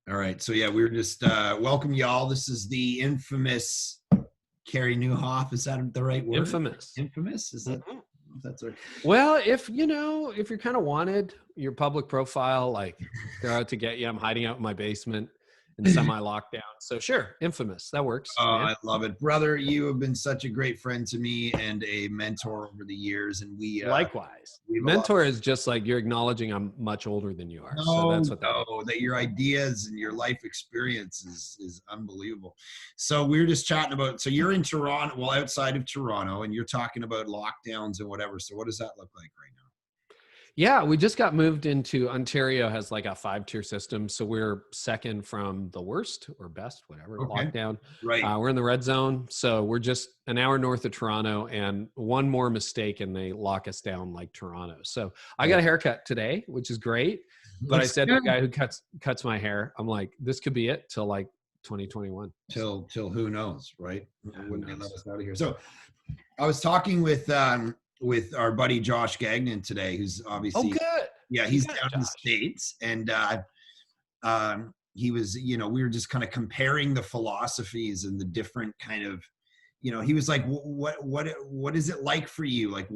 All right. So yeah, we were just welcome y'all. This is the infamous Carey Nieuwhof. Is that the right word? Infamous. Infamous? Is that Mhm. that's right? Well, if you're kind of wanted, your public profile, like they're out to get you. I'm hiding out in my basement in semi-lockdown. So sure, infamous. That works, Oh, man. I love it. Brother, you have been such a great friend to me and a mentor over the years. And Likewise. we have a lot. Mentor is just like you're acknowledging I'm much older than you are. So No, that's what that is. no, that your ideas and your life experience is unbelievable. So we were just chatting about, so you're in Toronto, well, outside of Toronto, and you're talking about lockdowns and whatever. So what does that look like right now? Yeah, we just got moved into Ontario has like a 5-tier system. So we're second from the worst or best, whatever, Okay. lockdown. Right. We're in the red zone. So we're just an hour north of Toronto, and one more mistake and they lock us down like Toronto. So I got a haircut today, which is great. But I said to the guy who cuts my hair, I'm like, this could be it till like 2021. Till who knows, right? Yeah, When they let us out of here. So I was talking with our buddy Josh Gagnon today, who's obviously he's down in the States, and he was, we were just kind of comparing the philosophies and the different kind of, he was like, what is it like for you? Like,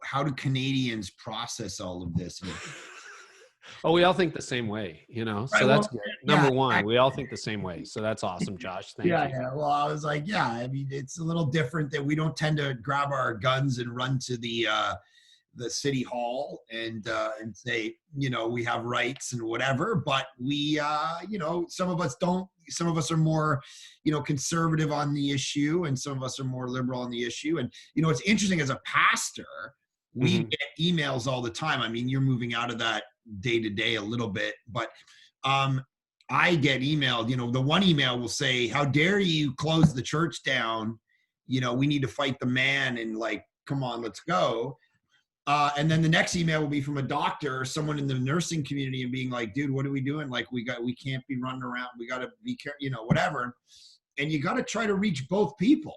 how do Canadians process all of this? Oh, we all think the same way, so that's great. Number one, we all think the same way. So that's awesome, Josh. Thank you. Yeah. Well, I was like, I mean, it's a little different that we don't tend to grab our guns and run to the city hall and say, we have rights and whatever, but we, some of us don't. Some of us are more, conservative on the issue, and some of us are more liberal on the issue. And, it's interesting as a pastor, we get emails all the time. I mean, you're moving out of that day to day a little bit, but I get emailed, the one email will say, how dare you close the church down? We need to fight the man, and like, come on, let's go. And then the next email will be from a doctor or someone in the nursing community and being like, dude, what are we doing? Like, we can't be running around. We got to be careful, whatever. And you got to try to reach both people.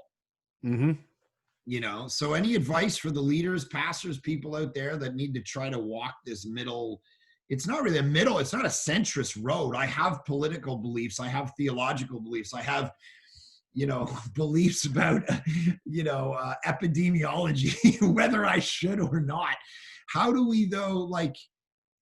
So any advice for the leaders, pastors, people out there that need to try to walk this middle? It's not really a middle. It's not a centrist road. I have political beliefs. I have theological beliefs. I have, beliefs about, epidemiology, whether I should or not. How do we though, like,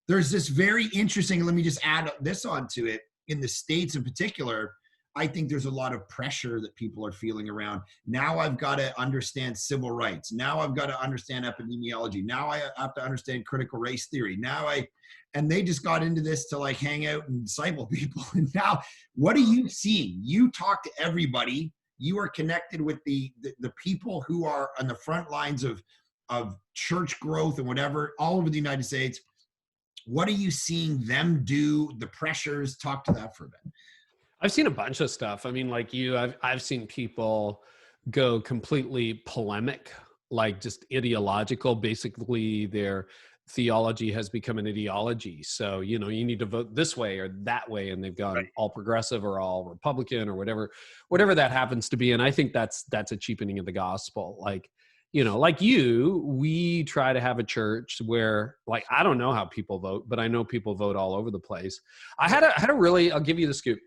there's this very interesting, let me just add this onto it. In the States in particular, I think there's a lot of pressure that people are feeling around. Now I've got to understand civil rights. Now I've got to understand epidemiology. Now I have to understand critical race theory. And they just got into this to like hang out and disciple people. And now, what are you seeing? You talk to everybody. You are connected with the people who are on the front lines of church growth and whatever, all over the United States. What are you seeing them do? The pressures, talk to that for a bit. I've seen a bunch of stuff. I mean, like you, I've seen people go completely polemic, like just ideological. Basically, their theology has become an ideology. So, you need to vote this way or that way. And they've gone all progressive or all Republican or whatever that happens to be. And I think that's a cheapening of the gospel. Like, like we try to have a church where, like, I don't know how people vote, but I know people vote all over the place. I had a really, I'll give you the scoop.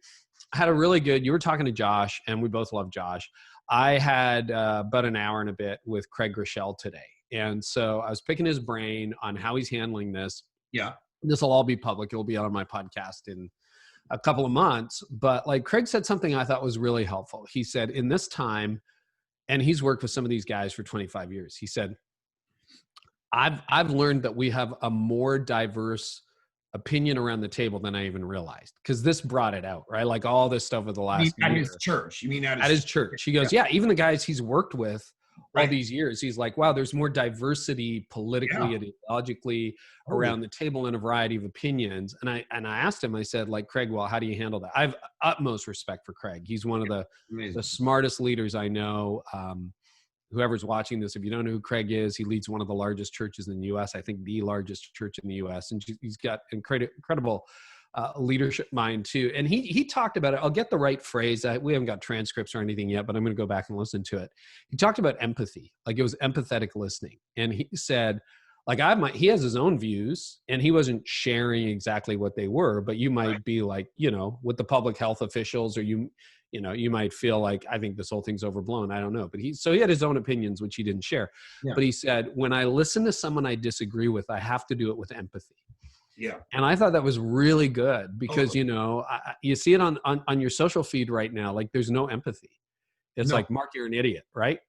I had a really good, you were talking to Josh, and we both love Josh. I had about an hour and a bit with Craig Rochelle today. And so I was picking his brain on how he's handling this. Yeah. This will all be public. It'll be on my podcast in a couple of months. But like Craig said something I thought was really helpful. He said, in this time, and he's worked with some of these guys for 25 years. He said, I've learned that we have a more diverse opinion around the table than I even realized, because this brought it out, right? Like all this stuff over the last year. At his church. You mean at his church? He goes, yeah, even the guys he's worked with all these years, he's like, wow, there's more diversity politically, ideologically around the table and a variety of opinions. And I asked him, I said, like, Craig, well, how do you handle that? I have utmost respect for Craig. He's one of the smartest leaders I know. Whoever's watching this, if you don't know who Craig is, he leads one of the largest churches in the U.S., I think the largest church in the U.S., and he's got incredible leadership mind too. And he talked about it. I'll get the right phrase. We haven't got transcripts or anything yet, but I'm going to go back and listen to it. He talked about empathy, like it was empathetic listening. And he said, Like he has his own views and he wasn't sharing exactly what they were, but you might be like, with the public health officials, or you might feel like, I think this whole thing's overblown. I don't know. But he had his own opinions, which he didn't share. Yeah. But he said, when I listen to someone I disagree with, I have to do it with empathy. Yeah. And I thought that was really good because, you see it on your social feed right now. Like there's no empathy. It's like, Mark, you're an idiot, right?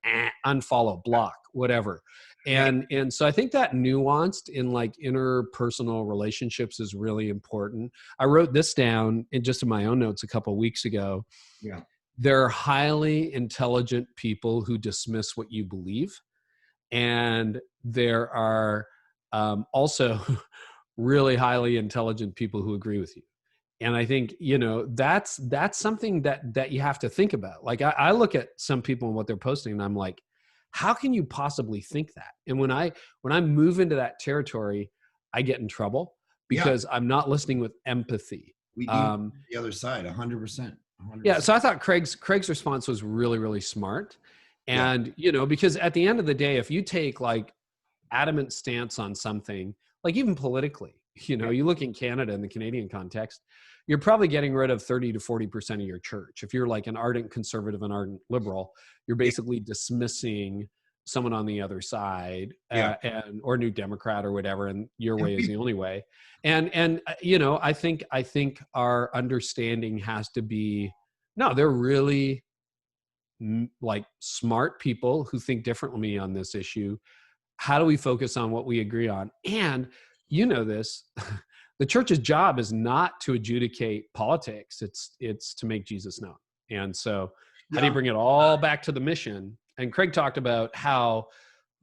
Unfollow, block, whatever. And so I think that nuanced in like interpersonal relationships is really important. I wrote this down in my own notes a couple of weeks ago. Yeah. There are highly intelligent people who dismiss what you believe. And there are also really highly intelligent people who agree with you. And I think, that's something that you have to think about. Like I look at some people and what they're posting and I'm like, how can you possibly think that? And when I move into that territory, I get in trouble because I'm not listening with empathy. We do the other side, 100%. Yeah. So I thought Craig's response was really, really smart. And, because at the end of the day, if you take like adamant stance on something, like even politically, you look in Canada in the Canadian context, you're probably getting rid of 30 to 40% of your church. If you're like an ardent conservative and ardent liberal, you're basically dismissing someone on the other side or New Democrat or whatever, and your way is the only way. And I think our understanding has to be, no, they're really like smart people who think differently on this issue. How do we focus on what we agree on? And this, the church's job is not to adjudicate politics. It's to make Jesus known. And so how do you bring it all back to the mission? And Craig talked about how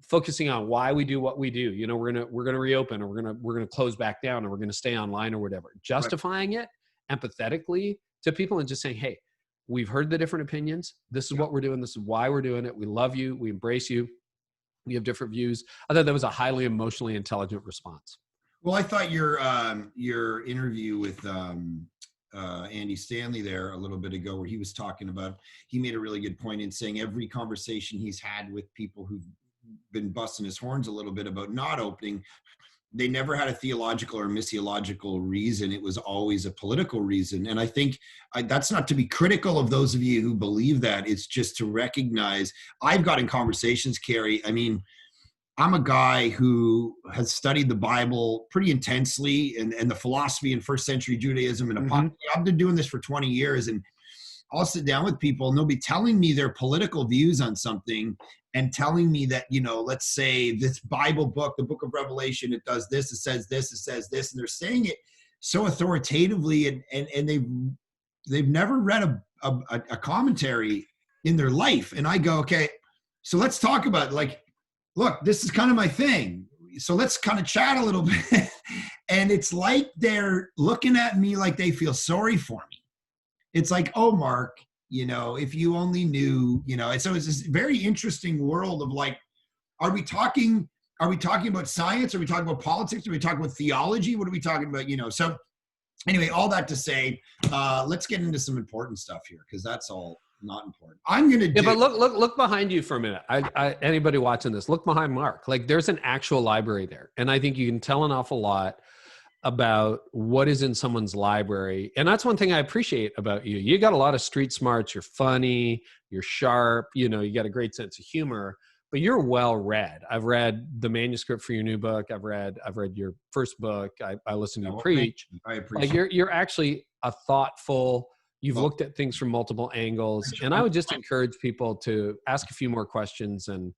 focusing on why we do what we do, we're going to reopen, or we're going to close back down, or we're going to stay online or whatever, justifying it empathetically to people and just saying, hey, we've heard the different opinions. This is what we're doing. This is why we're doing it. We love you. We embrace you. We have different views. I thought that was a highly emotionally intelligent response. Well, I thought your interview with Andy Stanley there a little bit ago, where he was talking about, he made a really good point in saying every conversation he's had with people who've been busting his horns a little bit about not opening, they never had a theological or missiological reason. It was always a political reason. And I think that's not to be critical of those of you who believe that. It's just to recognize, I've got in conversations, Carey, I mean, I'm a guy who has studied the Bible pretty intensely and the philosophy in first century Judaism. And I've been doing this for 20 years, and I'll sit down with people and they'll be telling me their political views on something and telling me that, let's say this Bible book, the book of Revelation, it does this, it says this, it says this. And they're saying it so authoritatively, and they've never read a commentary in their life. And I go, okay, so let's talk about, like, look, this is kind of my thing. So let's kind of chat a little bit. And it's like they're looking at me like they feel sorry for me. It's like, oh, Mark, if you only knew, and so it's this very interesting world of like, are we talking about science? Are we talking about politics? Are we talking about theology? What are we talking about? So anyway, all that to say, let's get into some important stuff here, because that's all not important. I'm going to do. Yeah, but look behind you for a minute. Anybody watching this, look behind Mark. Like there's an actual library there. And I think you can tell an awful lot about what is in someone's library. And that's one thing I appreciate about you. You got a lot of street smarts. You're funny, you're sharp, you got a great sense of humor, but you're well read. I've read the manuscript for your new book. I've read your first book. I listened to you preach. I appreciate like you're actually a thoughtful, you've looked at things from multiple angles. And I would just encourage people to ask a few more questions and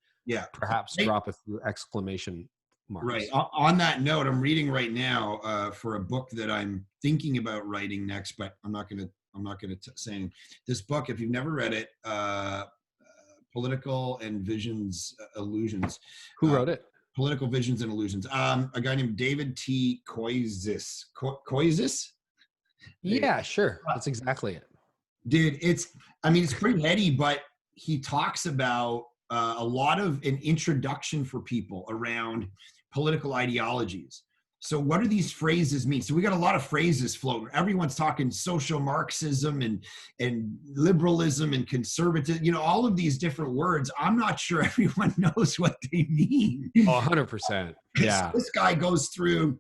perhaps drop a few exclamation marks. Right. On that note, I'm reading right now for a book that I'm thinking about writing next, but I'm not going to say this book. If you've never read it, Political and Visions, Illusions. Who wrote it? Political Visions and Illusions. A guy named David T. Koyzis. Koyzis? Yeah, sure. That's exactly it. Dude, it's pretty heady, but he talks about a lot of an introduction for people around political ideologies. So what do these phrases mean? So we got a lot of phrases floating. Everyone's talking social Marxism and liberalism and conservatism, all of these different words. I'm not sure everyone knows what they mean. Oh, 100%. Yeah. So this guy goes through,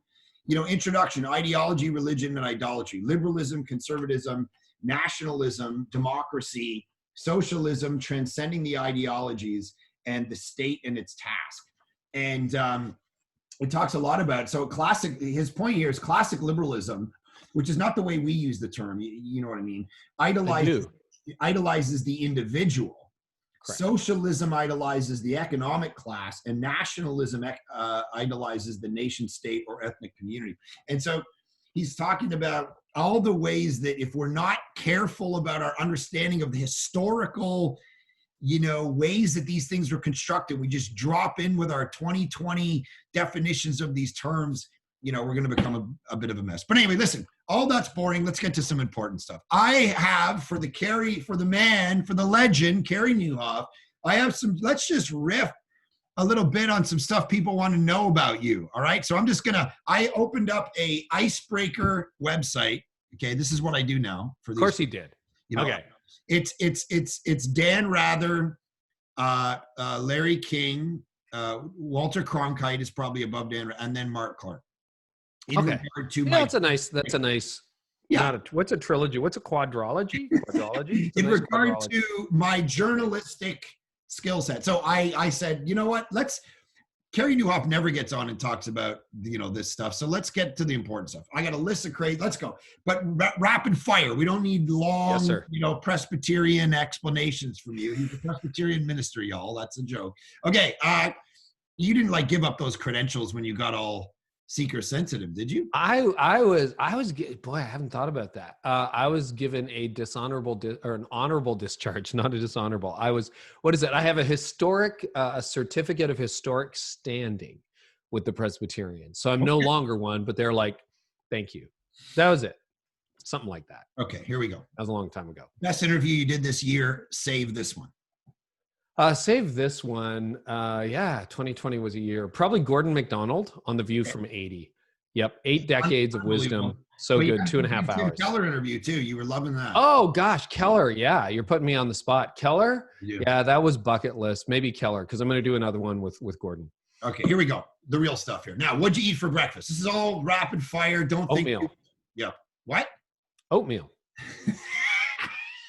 introduction, ideology, religion, and idolatry, liberalism, conservatism, nationalism, democracy, socialism, transcending the ideologies, and the state and its task. And it talks a lot about, so his point here is classic liberalism, which is not the way we use the term, you know what I mean, idolizes the individual. Correct. Socialism idolizes the economic class, and nationalism idolizes the nation state or ethnic community. And so he's talking about all the ways that if we're not careful about our understanding of the historical ways that these things were constructed, we just drop in with our 2020 definitions of these terms, we're going to become a bit of a mess. But anyway, listen, all that's boring. Let's get to some important stuff. I have for the legend, Carey Nieuwhof, I have let's just riff a little bit on some stuff people want to know about you. All right. So I opened up a icebreaker website. Okay. This is what I do now for these. Of course he did. Okay. It's Dan Rather, Larry King, Walter Cronkite is probably above Dan, and then Mark Clark. Okay. That's a nice. Yeah. What's a trilogy? What's a quadrology? In regard to my journalistic skill set. So I said, you know what? Carey Nieuwhof never gets on and talks about, this stuff. So let's get to the important stuff. I got a list of crazy. Let's go. But rapid fire. We don't need long, Presbyterian explanations from you. He's a Presbyterian minister, y'all. That's a joke. Okay. You didn't give up those credentials when you got all seeker sensitive, did you? I haven't thought about that. I was given a dishonorable or an honorable discharge, not a dishonorable. What is it? I have a certificate of historic standing with the Presbyterians. So I'm no longer one, but they're like, thank you. That was it. Something like that. Okay, here we go. That was a long time ago. Best interview you did this year, save this one. Save this one. 2020 was a year. Probably Gordon MacDonald on The View from 80. Yep. 8 decades of wisdom. So good. 2.5 hours. Keller interview too. You were loving that. Oh gosh. Keller. Yeah. You're putting me on the spot. Keller. Yeah. That was bucket list. Maybe Keller. Cause I'm going to do another one with Gordon. Okay. Here we go. The real stuff here. Now, what'd you eat for breakfast? This is all rapid fire. Oatmeal. Yeah. What? Oatmeal.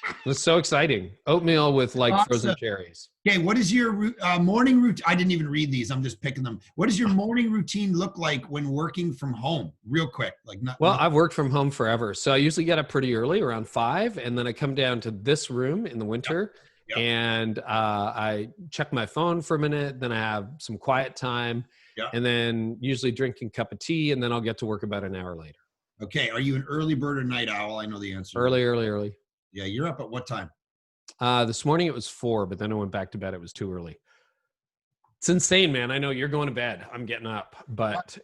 It was so exciting. Oatmeal with awesome. Frozen cherries. Okay, what is your morning routine? I didn't even read these. I'm just picking them. What does your morning routine look like when working from home? Real quick. I've worked from home forever. So I usually get up pretty early, around 5, and then I come down to this room in the winter, and I check my phone for a minute. Then I have some quiet time, and then usually drinking a cup of tea, and then I'll get to work about an hour later. Okay, are you an early bird or night owl? I know the answer. Early. Yeah, you're up at what time? This morning it was 4, but then I went back to bed. It was too early. It's insane, man. I know you're going to bed. I'm getting up, but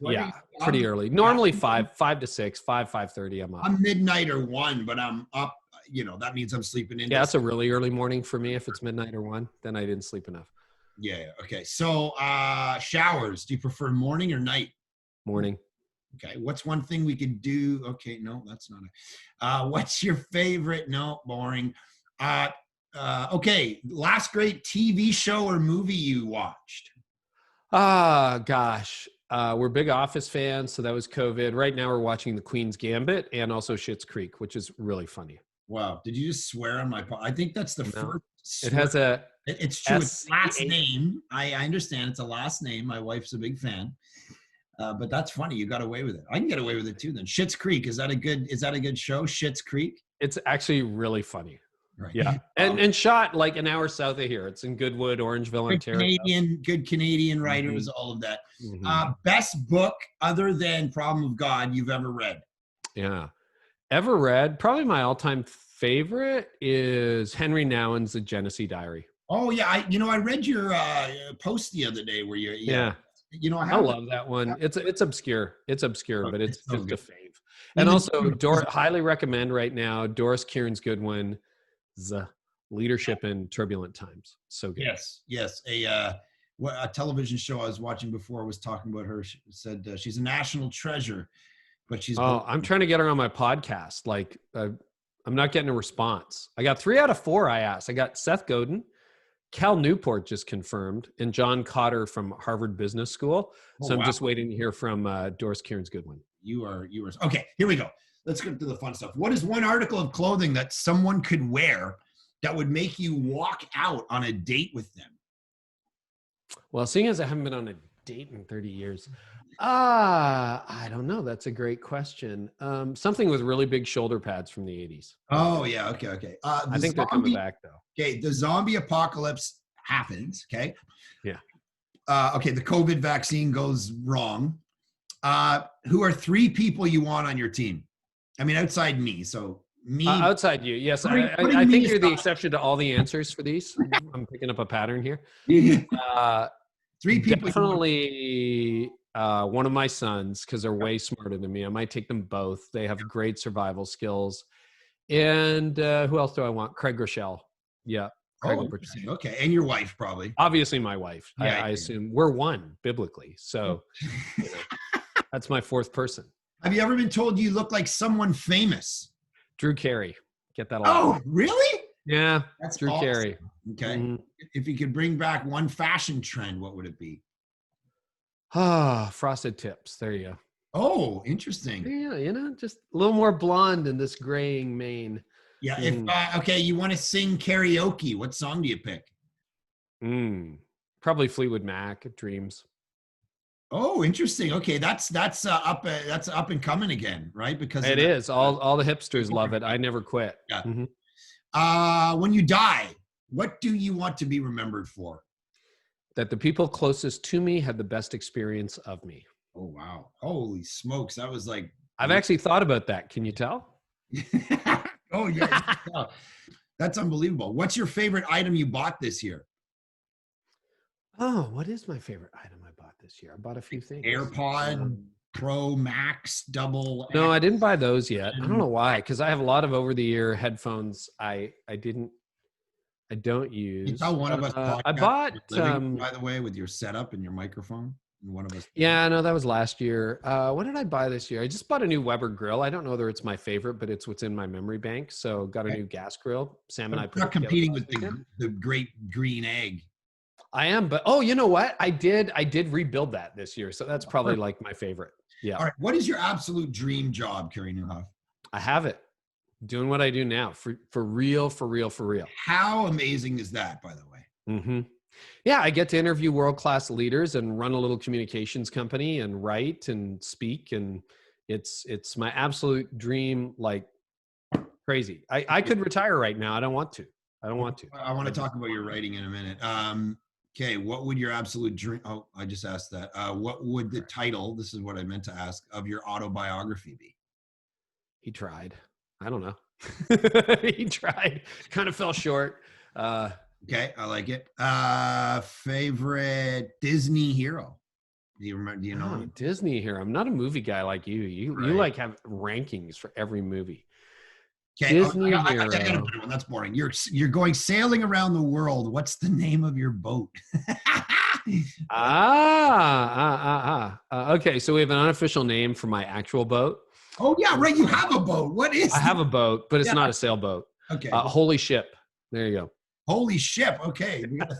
pretty early. Normally 5 to 6, 5:30. I'm up. I'm midnight or 1, but I'm up. That means I'm sleeping in. Yeah, that's a really early morning for me. If it's midnight or 1, then I didn't sleep enough. Yeah. Okay. So showers. Do you prefer morning or night? Morning. Okay, what's one thing we could do? Okay, no, that's not it. What's your favorite? No, boring. Okay, last great TV show or movie you watched? Gosh. We're big Office fans, so that was COVID. Right now we're watching The Queen's Gambit and also Schitt's Creek, which is really funny. Wow, did you just swear on my part? I think that's the first. It has a... It's true, it's last name. I understand it's a last name. My wife's a big fan. But that's funny. You got away with it. I can get away with it too. Then Schitt's Creek, is that a good show? Schitt's Creek. It's actually really funny. Right. Yeah, and shot an hour south of here. It's in Goodwood, Orangeville, Ontario. Good Canadian writers, all of that. Mm-hmm. Best book other than Problem of God you've ever read? Yeah, ever read? Probably my all-time favorite is Henry Nouwen's The Genesee Diary. Oh yeah, I read your post the other day where you. Yeah. I love that one. It's obscure. It's obscure, but it's just a fave. And also, highly recommend right now Doris Kearns Goodwin's Leadership in Turbulent Times. So good. Yes. what a television show I was watching before was talking about her. She said she's a national treasure, but she's. Oh, I'm trying to get her on my podcast. Like, I'm not getting a response. I got 3 out of 4 I asked. I got Seth Godin, Cal Newport just confirmed, and John Cotter from Harvard Business School. So I'm just waiting to hear from Doris Kearns Goodwin. You are okay. Here we go. Let's get to the fun stuff. What is one article of clothing that someone could wear that would make you walk out on a date with them? Well, seeing as I haven't been on a date in 30 years, I don't know. That's a great question. Something with really big shoulder pads from the 80s. Oh, yeah. Okay. I think they're coming back, though. Okay, the zombie apocalypse happens, okay? Yeah. Okay, the COVID vaccine goes wrong. Who are 3 people you want on your team? I mean, outside me. So me. Outside you, yes. I think you're the exception to all the answers for these. I'm picking up a pattern here. 3 people. Definitely one of my sons, because they're way smarter than me. I might take them both. They have great survival skills. And who else do I want? Craig Rochelle. Yeah. Interesting. Okay. And your wife, probably. Obviously, my wife. Yeah, I assume we're one biblically. So that's my 4th person. Have you ever been told you look like someone famous? Drew Carey. Get that a lot. Oh, really? Yeah. That's Drew awesome. Carey. Okay. Mm-hmm. If you could bring back one fashion trend, what would it be? Frosted tips. There you go. Oh, interesting. Yeah, just a little more blonde in this graying mane. Yeah. If you want to sing karaoke, what song do you pick? Probably Fleetwood Mac, Dreams. Oh, interesting. Okay, that's up and coming again, right? Because it is. All the hipsters love it. I never quit. Yeah. Mm-hmm. When you die, what do you want to be remembered for? That the people closest to me had the best experience of me. Oh, wow. Holy smokes. That was like... I've actually thought about that. Can you tell? Oh, yeah. That's unbelievable. What's your favorite item you bought this year? Oh, what is my favorite item I bought this year? I bought a few things. AirPod Pro Max double... No, I didn't buy those yet. I don't know why, because I have a lot of over-the-ear headphones I don't use. You tell one of us. I bought by the way, with your setup and your microphone. One of us. Yeah, no, that was last year. What did I buy this year? I just bought a new Weber grill. I don't know whether it's my favorite, but it's what's in my memory bank. So got a new gas grill. Sam and I put not competing with the great green egg. I am, but you know what? I did rebuild that this year, so that's probably like my favorite. Yeah. All right. What is your absolute dream job, Carey Nieuwhof? I have it. Doing what I do now for real. How amazing is that, by the way? Mm-hmm. Yeah, I get to interview world-class leaders and run a little communications company and write and speak, and it's my absolute dream, like crazy. I could retire right now. I don't want to. I want to talk about your writing in a minute. Okay, what would your absolute dream? Oh, I just asked that. What would the title? This is what I meant to ask, of your autobiography be? He tried. I don't know. He tried. Kind of fell short. Okay, I like it. Favorite Disney hero? Do you remember? Do you know? Disney hero. I'm not a movie guy like you. You like have rankings for every movie. Okay, Disney hero. I got a better one. That's boring. You're going sailing around the world. What's the name of your boat? Okay, so we have an unofficial name for my actual boat. Oh yeah, right. You have a boat. What is? I have a boat, but it's not a sailboat. Okay. Holy Ship. There you go. Holy ship. Okay, we got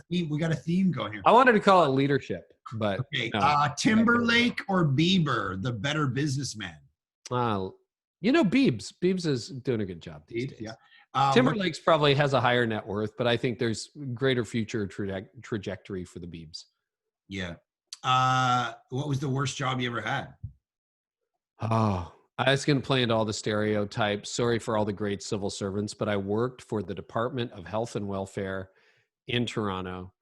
a theme going here. I wanted to call it leadership, but okay. Timberlake or Bieber, the better businessman? Biebs. Biebs is doing a good job these days. Yeah. Timberlake's probably has a higher net worth, but I think there's greater future trajectory for the Biebs. Yeah. What was the worst job you ever had? Oh, I was going to play into all the stereotypes. Sorry for all the great civil servants, but I worked for the Department of Health and Welfare in Toronto,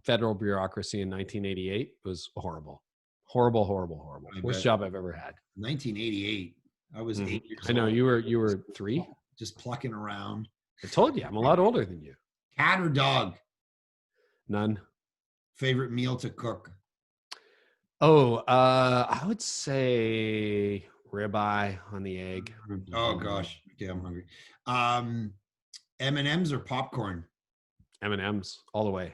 federal bureaucracy in 1988. It was horrible. Horrible. Worst job I've ever had. 1988. I was 8 years old. I know, you were 3? Just plucking around. I told you, I'm a lot older than you. Cat or dog? None. Favorite meal to cook? Oh, I would say ribeye on the egg. Oh gosh. Okay, I'm hungry. M&Ms or popcorn? M&Ms all the way.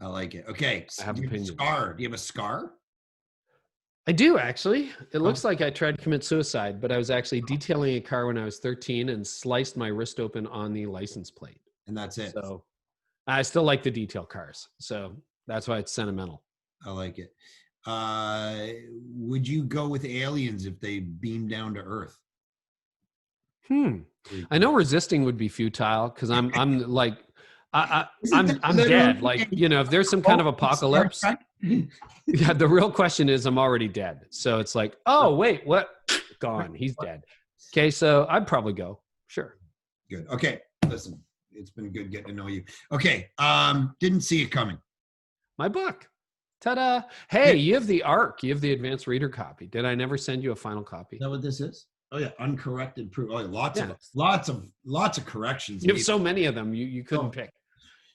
I like it. Okay. I have Do you have a opinions. scar? Do you have a scar? I do actually. It looks like I tried to commit suicide, but I was actually detailing a car when I was 13 and sliced my wrist open on the license plate. And that's it. So I still like the detail cars. So that's why it's sentimental. I like it. Would you go with aliens if they beam down to Earth? I know resisting would be futile because I'm like Isn't that I'm literally dead. Like, you know, if there's some kind of apocalypse, yeah, the real question is I'm already dead. So it's like, oh wait, what? Gone. He's dead. Okay, so I'd probably go. Sure. Good. Okay. Listen, it's been good getting to know you. Okay. Didn't see it coming. My book. Ta-da. Hey, you have the ARC. You have the advanced reader copy. Did I never send you a final copy? Is that what this is? Oh yeah, uncorrected proof. Oh, yeah, lots of corrections. You have so many of them. You couldn't pick.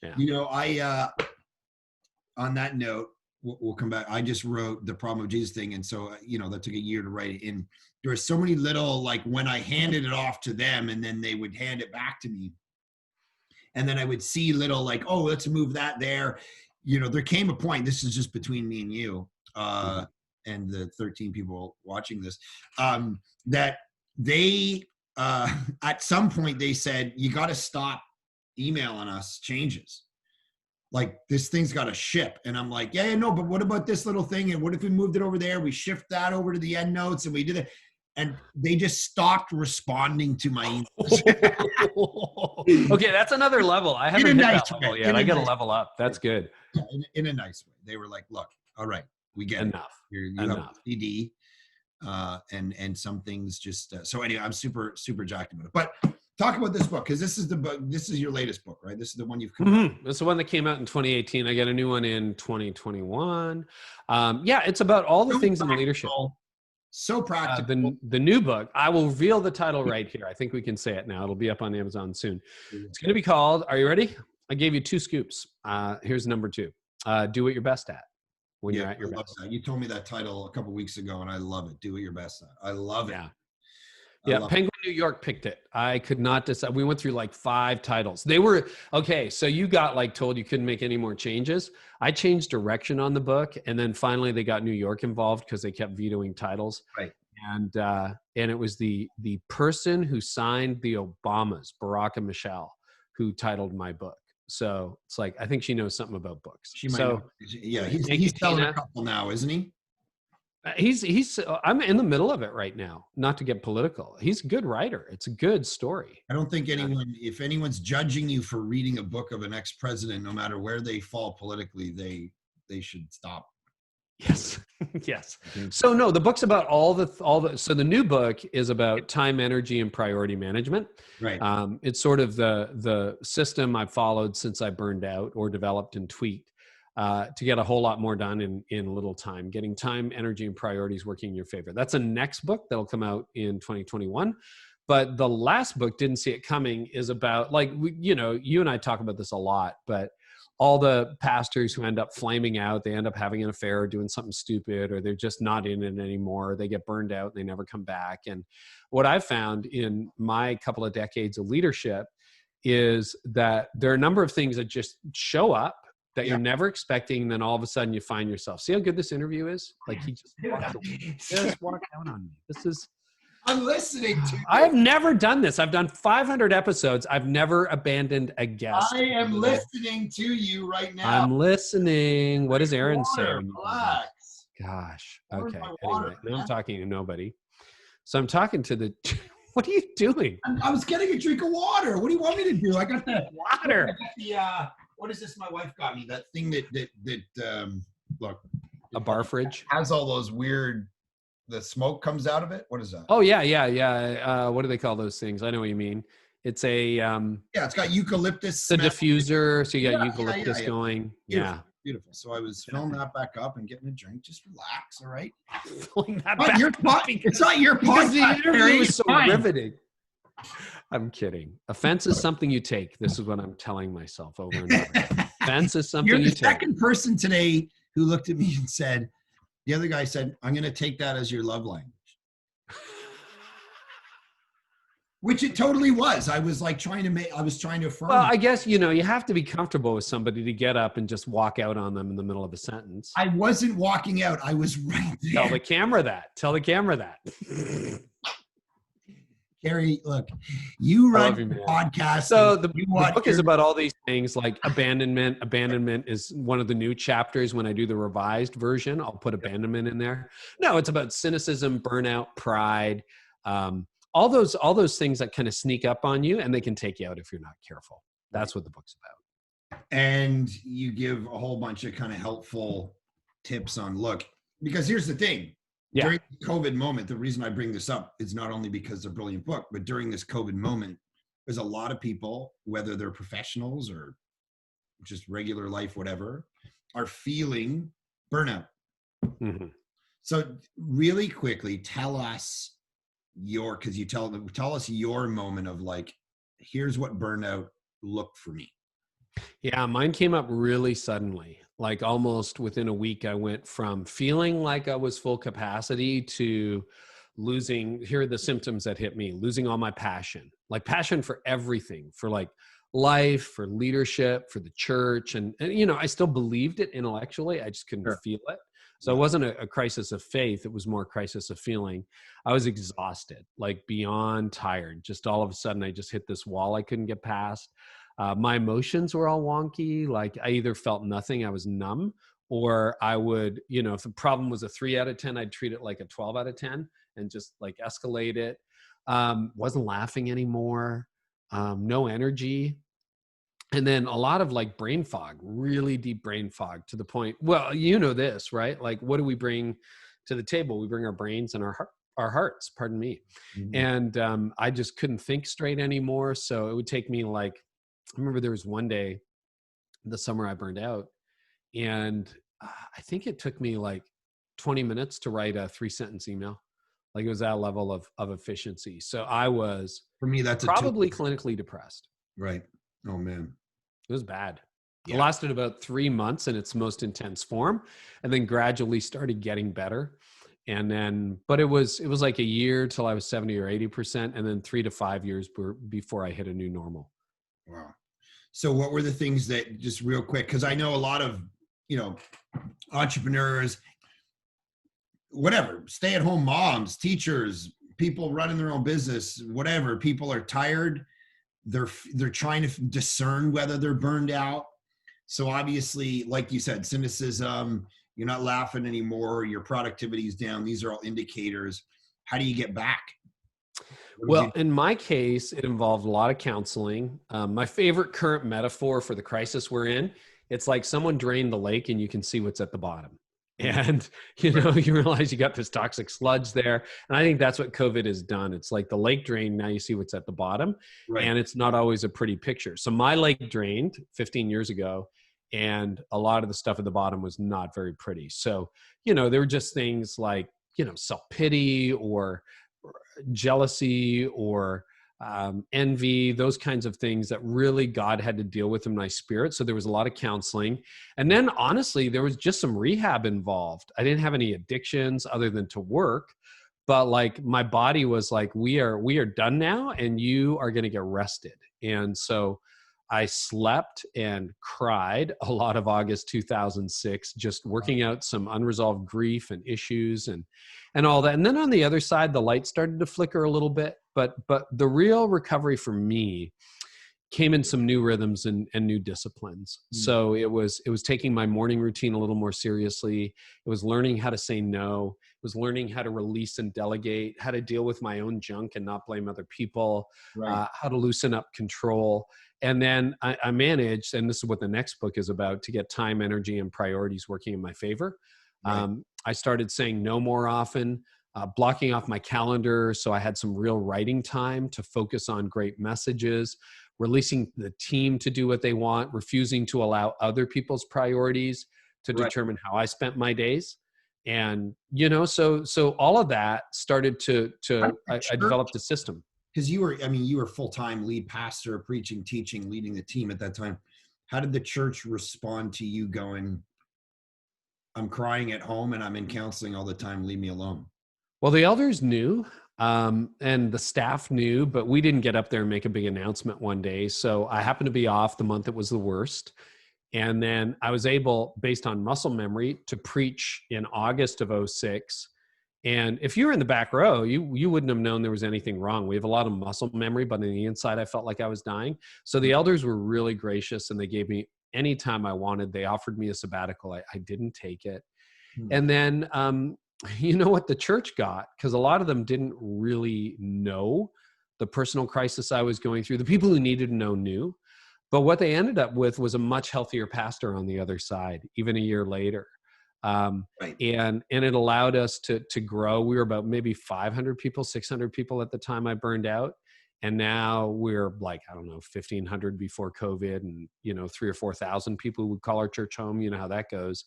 Yeah. You know, I on that note, we'll come back. I just wrote the Problem of Jesus thing, and so you know that took a year to write it. And there were so many little, like when I handed it off to them, and then they would hand it back to me, and then I would see little like, oh, let's move that there. You know, there came a point. This is just between me and you, and the 13 people watching this, that they at some point they said, you got to stop emailing us changes. Like this thing's got to ship. And I'm like, yeah, no, but what about this little thing? And what if we moved it over there? We shift that over to the end notes and we did it. And they just stopped responding to my emails. Okay, that's another level. I haven't hit that level yet. I got to level up. That's good. Yeah, in a nice way. They were like, look, all right, we get enough. You have a CD, and some things just. So anyway, I'm super jacked about it. But talk about this book, because this is the book. This is your latest book, right? This is the one you've come out. It's the one that came out in 2018. I got a new one in 2021. Yeah, it's about all the things in leadership. So practical. The new book, I will reveal the title right here. I think we can say it now. It'll be up on Amazon soon. It's going to be called, are you ready? I gave you 2 scoops. Here's number 2. Do what you're best at when you're at your best. You told me that title a couple weeks ago, and I love it. Do what you're best at. I love it. Yeah, Penguin New York picked it. I could not decide. We went through like 5 titles. They were, okay, so you got like told you couldn't make any more changes. I changed direction on the book, and then finally they got New York involved because they kept vetoing titles. Right. And it was the person who signed the Obamas, Barack and Michelle, who titled my book. So it's like, I think she knows something about books. She might know. Yeah, he's selling a couple now, isn't he? He's I'm in the middle of it right now, not to get political. He's a good writer. It's a good story. I don't think if anyone's judging you for reading a book of an ex-president, no matter where they fall politically, they should stop. Yes. Yes. So no, the book's about all the so the new book is about time, energy, and priority management. Right. It's sort of the system I've followed since I burned out or developed and tweaked to get a whole lot more done in little time, getting time, energy, and priorities working in your favor. That's a next book that'll come out in 2021. But the last book, Didn't See It Coming, is about, like, you and I talk about this a lot, but all the pastors who end up flaming out, they end up having an affair or doing something stupid, or they're just not in it anymore. They get burned out and they never come back. And what I've found in my couple of decades of leadership is that there are a number of things that just show up that you're never expecting. And then all of a sudden you find yourself, see how good this interview is? Like he just walked out on me. I'm listening to you. I have never done this. I've done 500 episodes. I've never abandoned a guest. I am listening to you right now. I'm listening. What does Aaron say? Relax. Gosh. Okay. Anyway, now I'm talking to nobody. So I'm talking to the, what are you doing? I was getting a drink of water. What do you want me to do? I got the water. I got the, what is this my wife got me? That thing that look. A bar fridge? Has all those weird, the smoke comes out of it. What is that? Oh yeah. What do they call those things? I know what you mean. It's a it's got eucalyptus. The diffuser, so you got eucalyptus going. Beautiful, beautiful. So I was filling that back up and getting a drink. Just relax, all right? Filling that back. It's not your podcast. The interview was so riveting. I'm kidding. Offense is something you take. This is what I'm telling myself over and over. Offense is something you take. You're the second person today who looked at me and said, the other guy said, I'm going to take that as your love language. which it totally was. I was like I was trying to Well, affirm it. I guess, you have to be comfortable with somebody to get up and just walk out on them in the middle of a sentence. I wasn't walking out. I was right Tell there. the camera that. Tell the camera that. Carey, look, you I run love you, your man. podcast and So the you watch book is about all these things like abandonment. Abandonment is one of the new chapters. When I do the revised version, I'll put abandonment in there. No, it's about cynicism, burnout, pride, all those things that kind of sneak up on you, and they can take you out if you're not careful. That's what the book's about. and you give a whole bunch of kind of helpful tips on look, because here's the thing. Yeah. During the COVID moment, the reason I bring this up is not only because it's a brilliant book, but during this COVID moment, there's a lot of people, whether they're professionals or just regular life, whatever, are feeling burnout. Mm-hmm. So really quickly, tell us because you tell us your moment of like, here's what burnout looked for me. Yeah, mine came up really suddenly. Like almost within a week, I went from feeling like I was full capacity to losing. Here are the symptoms that hit me: losing all my passion, like passion for everything, for like life, for leadership, for the church. And I still believed it intellectually. I just couldn't feel it. So it wasn't a crisis of faith. It was more a crisis of feeling. I was exhausted, like beyond tired. Just all of a sudden, I just hit this wall I couldn't get past. My emotions were all wonky. Like I either felt nothing, I was numb, or I would, if the problem was a 3 out of 10, I'd treat it like a 12 out of 10 and just like escalate it. Wasn't laughing anymore. No energy. And then a lot of like brain fog, really deep brain fog to the point, well, this, right? Like, what do we bring to the table? We bring our brains and our hearts, pardon me. Mm-hmm. And I just couldn't think straight anymore. So it would take me like, I remember there was one day the summer I burned out, and I think it took me like 20 minutes to write a 3-sentence email. Like it was that level of efficiency. So I was, For me, that's probably clinically depressed. Right. Oh man. It was bad. Yeah. It lasted about 3 months in its most intense form, and then gradually started getting better. And then, but it was like a year till I was 70 or 80%, and then 3 to 5 years before I hit a new normal. Wow. So what were the things that, just real quick, because I know a lot of, entrepreneurs, whatever, stay-at-home moms, teachers, people running their own business, whatever, people are tired. They're trying to discern whether they're burned out. So obviously, like you said, cynicism, you're not laughing anymore, your productivity is down. These are all indicators. How do you get back? Well, in my case, it involved a lot of counseling. My favorite current metaphor for the crisis we're in, it's like someone drained the lake and you can see what's at the bottom. And, you realize you got this toxic sludge there. And I think that's what COVID has done. It's like the lake drained, now you see what's at the bottom. Right. And it's not always a pretty picture. So my lake drained 15 years ago, and a lot of the stuff at the bottom was not very pretty. So, there were just things like, self-pity or jealousy or envy, those kinds of things that really God had to deal with in my spirit. So there was a lot of counseling. And then honestly, there was just some rehab involved. I didn't have any addictions other than to work, but like my body was like, we are done now and you are going to get rested. And so I slept and cried a lot of August 2006, just working out some unresolved grief and issues and all that. And then on the other side, the light started to flicker a little bit, but the real recovery for me came in some new rhythms and new disciplines. So it was taking my morning routine a little more seriously. It was learning how to say no. It was learning how to release and delegate, how to deal with my own junk and not blame other people, how to loosen up control. And then I managed, and this is what the next book is about, to get time, energy, and priorities working in my favor. I started saying no more often, blocking off my calendar so I had some real writing time to focus on great messages, releasing the team to do what they want, refusing to allow other people's priorities to determine how I spent my days. And, so all of that started I developed a system. Because you were full-time lead pastor, preaching, teaching, leading the team at that time. How did the church respond to you going, I'm crying at home and I'm in counseling all the time, leave me alone? Well, the elders knew. And the staff knew, but we didn't get up there and make a big announcement one day. So I happened to be off the month it was the worst. And then I was able, based on muscle memory, to preach in August of '06. And if you were in the back row, you wouldn't have known there was anything wrong. We have a lot of muscle memory, but on the inside, I felt like I was dying. So the elders were really gracious, and they gave me any time I wanted. They offered me a sabbatical. I didn't take it. And then, you know what the church got? Because a lot of them didn't really know the personal crisis I was going through. The people who needed to know knew. But what they ended up with was a much healthier pastor on the other side, even a year later. Right. And it allowed us to grow. We were about maybe 500 people, 600 people at the time I burned out. And now we're like, I don't know, 1,500 before COVID, and, 3,000 or 4,000 people would call our church home. You know how that goes.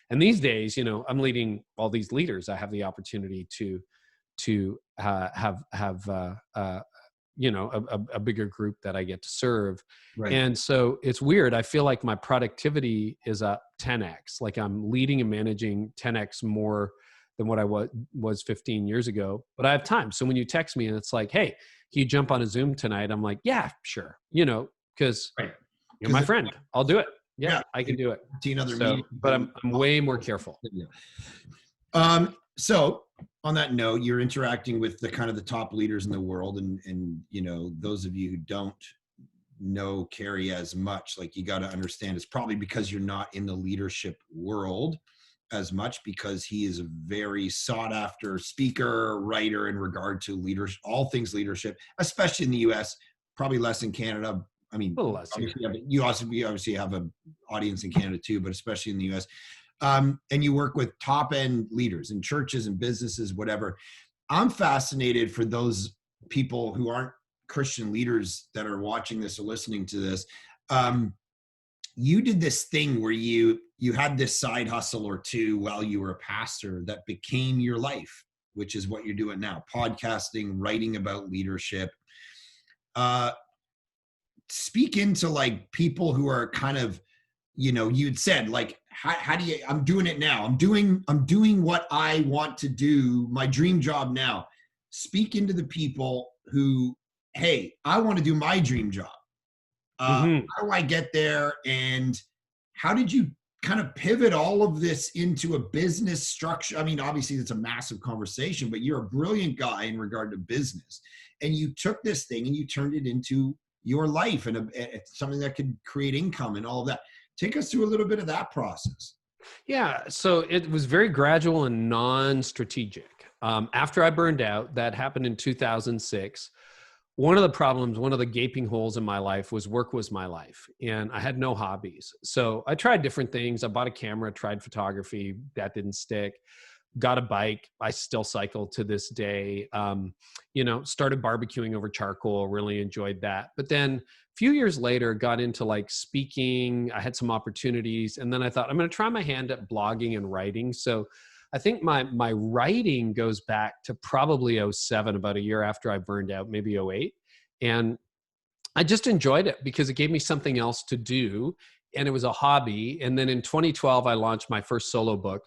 And these days, I'm leading all these leaders. I have the opportunity to have a bigger group that I get to serve. Right. And so it's weird. I feel like my productivity is up 10x. Like I'm leading and managing 10x more than what I was 15 years ago, but I have time. So when you text me and it's like, hey, can you jump on a Zoom tonight? I'm like, yeah, sure. Because you're my friend. I'll do it. Yeah, I can do it. But I'm way more careful. So on that note, you're interacting with the kind of the top leaders in the world, and those of you who don't know Carey as much, like, you got to understand it's probably because you're not in the leadership world as much, because he is a very sought after speaker, writer in regard to leadership, all things leadership, especially in the US, probably less in Canada. I mean, you obviously have an audience in Canada too, but especially in the US. And you work with top end leaders in churches and businesses, whatever. I'm fascinated for those people who aren't Christian leaders that are watching this or listening to this. You did this thing where you had this side hustle or two while you were a pastor that became your life, which is what you're doing now: podcasting, writing about leadership. Speak into like people who are kind of, you'd said like, how do you, I'm doing it now. I'm doing what I want to do, my dream job now. Speak into the people who, hey, I want to do my dream job. How do I get there? And how did you kind of pivot all of this into a business structure? I mean, obviously it's a massive conversation, but you're a brilliant guy in regard to business. And you took this thing and you turned it into your life and something that could create income and all of that. Take us through a little bit of that process. Yeah. So it was very gradual and non-strategic. After I burned out, that happened in 2006. One of the problems, one of the gaping holes in my life was work was my life, and I had no hobbies. So I tried different things. I bought a camera, tried photography. That didn't stick. Got a bike. I still cycle to this day. Started barbecuing over charcoal, really enjoyed that. But then a few years later, got into like speaking. I had some opportunities. And then I thought, I'm going to try my hand at blogging and writing. So I think my writing goes back to probably '07, about a year after I burned out, maybe '08. And I just enjoyed it because it gave me something else to do. And it was a hobby. And then in 2012, I launched my first solo book,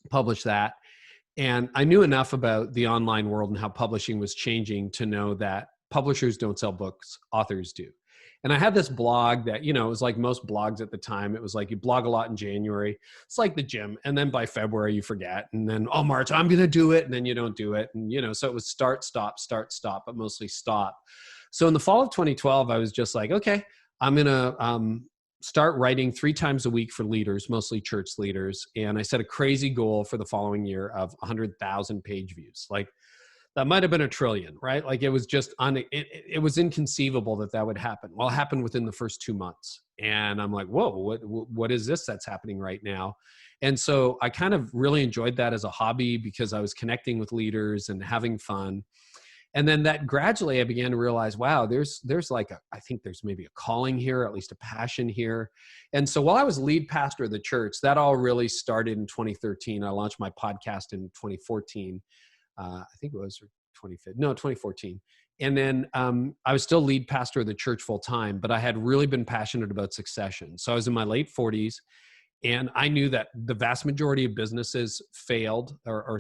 published that. And I knew enough about the online world and how publishing was changing to know that publishers don't sell books, authors do. And I had this blog that, it was like most blogs at the time. It was like you blog a lot in January. It's like the gym. And then by February, you forget. And then, oh, March, I'm going to do it. And then you don't do it. And, so it was start, stop, but mostly stop. So in the fall of 2012, I was just like, okay, I'm going to start writing 3 times a week for leaders, mostly church leaders. And I set a crazy goal for the following year of 100,000 page views. Like, that might have been 1 trillion, right? Like, it was just it was inconceivable that would happen. Well, it happened within the first 2 months. And I'm like, whoa, what is this that's happening right now? And so I kind of really enjoyed that as a hobby because I was connecting with leaders and having fun. And then that gradually I began to realize, wow, there's like I think there's maybe a calling here, at least a passion here. And so while I was lead pastor of the church, that all really started in 2013. I launched my podcast in 2014. I think it was 2014. And then I was still lead pastor of the church full time, but I had really been passionate about succession. So I was in my late 40s And I knew that the vast majority of businesses failed or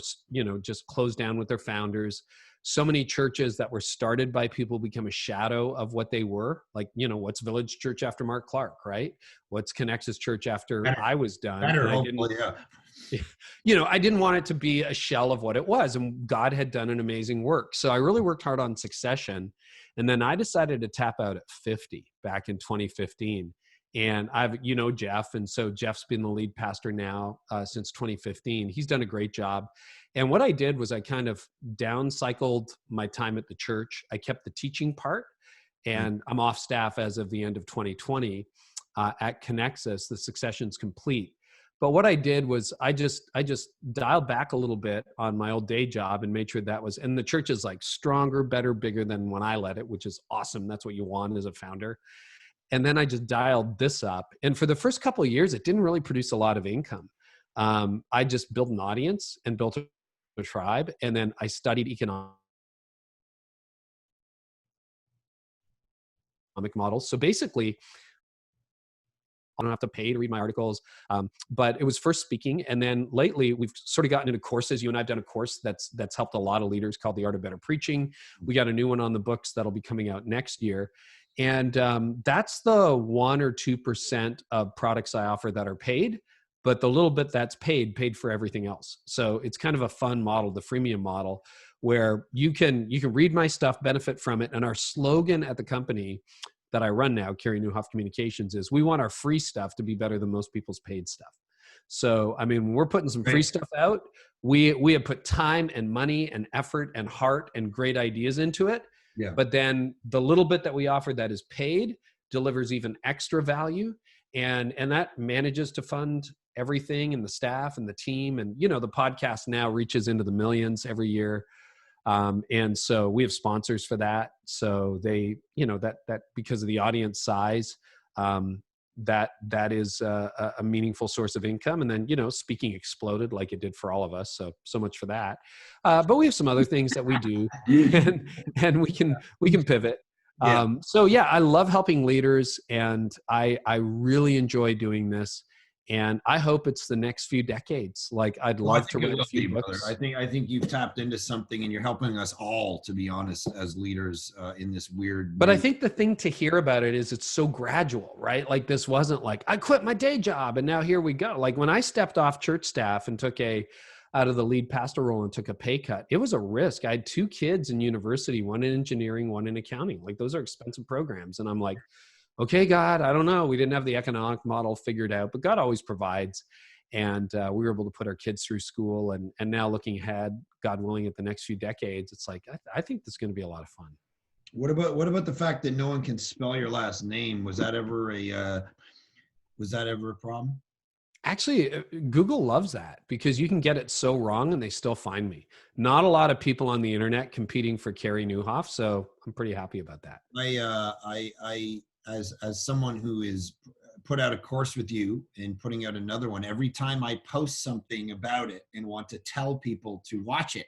just closed down with their founders. So many churches that were started by people become a shadow of what they were. Like, what's Village Church after Mark Clark, right? What's Connexus Church after I was done? Better, And hopefully, yeah. I didn't want it to be a shell of what it was. And God had done an amazing work. So I really worked hard on succession. And then I decided to tap out at 50 back in 2015. And I've, Jeff. And so Jeff's been the lead pastor now since 2015. He's done a great job. And what I did was I kind of downcycled my time at the church. I kept the teaching part, and I'm off staff as of the end of 2020 at Connexus. The succession's complete. But what I did was I just dialed back a little bit on my old day job and made sure that was, and the church is like stronger, better, bigger than when I led it, which is awesome. That's what you want as a founder. And then I just dialed this up. And for the first couple of years, it didn't really produce a lot of income. I just built an audience and built a tribe. And then I studied economic models. So basically, I don't have to pay to read my articles. But it was first speaking. And then lately we've sort of gotten into courses. You and I've done a course that's helped a lot of leaders called The Art of Better Preaching. We got a new one on the books that'll be coming out next year. And that's the 1 or 2% of products I offer that are paid, but the little bit that's paid for everything else. So it's kind of a fun model, the freemium model, where you can read my stuff, benefit from it. And our slogan at the company that I run now, Carey Nieuwhof Communications, is we want our free stuff to be better than most people's paid stuff. So, I mean, we're putting some free stuff out. We have put time and money and effort and heart and great ideas into it. Yeah. But then the little bit that we offer that is paid delivers even extra value. And that manages to fund everything and the staff and the team. And, the podcast now reaches into the millions every year. And so we have sponsors for that. So they, that because of the audience size, that is a meaningful source of income. And then, speaking exploded like it did for all of us. So much for that. But we have some other things that we do and we can pivot. So yeah, I love helping leaders, and I really enjoy doing this. And I hope it's the next few decades. Like, I'd love to write a few books. I think you've tapped into something, and you're helping us all, to be honest, as leaders in this weird. But I think the thing to hear about it is it's so gradual, right? Like, this wasn't like, I quit my day job and now here we go. Like, when I stepped off church staff and took out of the lead pastor role and took a pay cut, it was a risk. I had 2 kids in university, one in engineering, one in accounting. Like, those are expensive programs. And I'm like, okay, God, I don't know. We didn't have the economic model figured out, but God always provides. And we were able to put our kids through school. And now looking ahead, God willing, at the next few decades, it's like, I think this is going to be a lot of fun. What about the fact that no one can spell your last name? Was that ever a problem? Actually, Google loves that, because you can get it so wrong and they still find me. Not a lot of people on the internet competing for Carey Nieuwhof, so I'm pretty happy about that. As someone who is put out a course with you and putting out another one, every time I post something about it and want to tell people to watch it,